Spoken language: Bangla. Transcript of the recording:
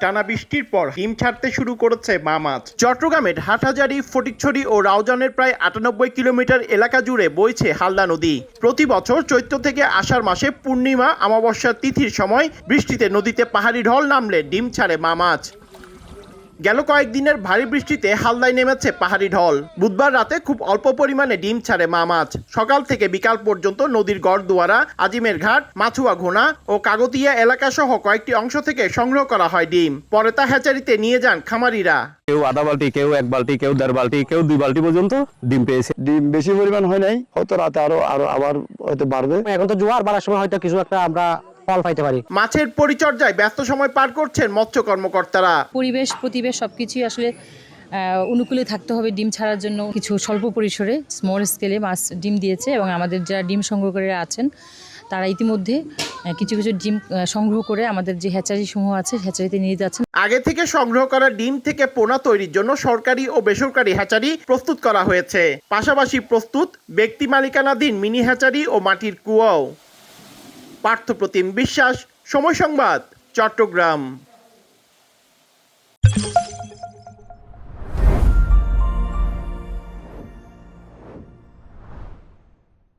টানা বৃষ্টির পর হিম ছাড়তে শুরু করেছে মা মাছ। চট্টগ্রামের হাটহাজারী, ফটিকছড়ি ও রাউজানের প্রায় ৯৮ কিলোমিটার এলাকা জুড়ে বইছে হালদা নদী। প্রতি বছর চৈত্র থেকে আষাঢ় মাসে পূর্ণিমা অমাবস্যার তিথির সময় বৃষ্টিতে নদীতে পাহাড়ি ঢল নামলে ডিম ছাড়ে মা মাছ। গেল কয়েকদিনের ভারী বৃষ্টিতে হালদায় নেমেছে পাহাড়ি ঢল। বুধবার রাতে খুব অল্প পরিমাণে ডিম ছাড়ে মা মাছ। সকাল থেকে বিকাল পর্যন্ত নদীর গড়দুয়ারা, আজিমের ঘাট, মাছুয়া ঘোনা ও কাগতিয়া এলাকা সহ কয়েকটি অংশ থেকে সংগ্রহ করা হয় ডিম। পরে তা হ্যাচারিতে নিয়ে যান খামারিরা। কেউ আধা বালতি, কেউ 1 বালতি, কেউ 1.5 বালতি, কেউ 2 বালতি পর্যন্ত ডিম পেয়েছে। ডিম বেশি পরিমাণ হয় নাই, হয়তো রাতে আরো আবার হয়তো বাড়বে। এখন তো জোয়ার বাড়ার সময় হয়তো কিছু একটা আমরা ফল পাইতে পারি। মাছের পরিচর্যায় ব্যস্ত সময় পার করছেন মৎস্য কর্মকর্তারা। প্রতিবেশ সবকিছুই আসলে অনুকূলে থাকতে হবে ডিম ছাড়ার জন্য। কিছু স্বল্প পরিসরে স্মল স্কেলে মাছ ডিম দিয়েছে এবং আমাদের যারা ডিম সংগ্রহ করে আছেন তারা ইতিমধ্যে কিছু ডিম সংগ্রহ করে আমাদের যে হ্যাচারি সমূহ আছে হ্যাচারিতে নিয়ে যাচ্ছেন। আগে থেকে সংগ্রহ করা ডিম থেকে পোনা তৈরির জন্য সরকারি ও বেসরকারি হ্যাচারি প্রস্তুত করা হয়েছে। পাশাপাশি প্রস্তুত ব্যক্তি মালিকানাধীন মিনি হ্যাচারি ও মাটির কুয়াও। পার্থপ্রতিম বিশ্বাস, সময় সংবাদ, চট্টগ্রাম।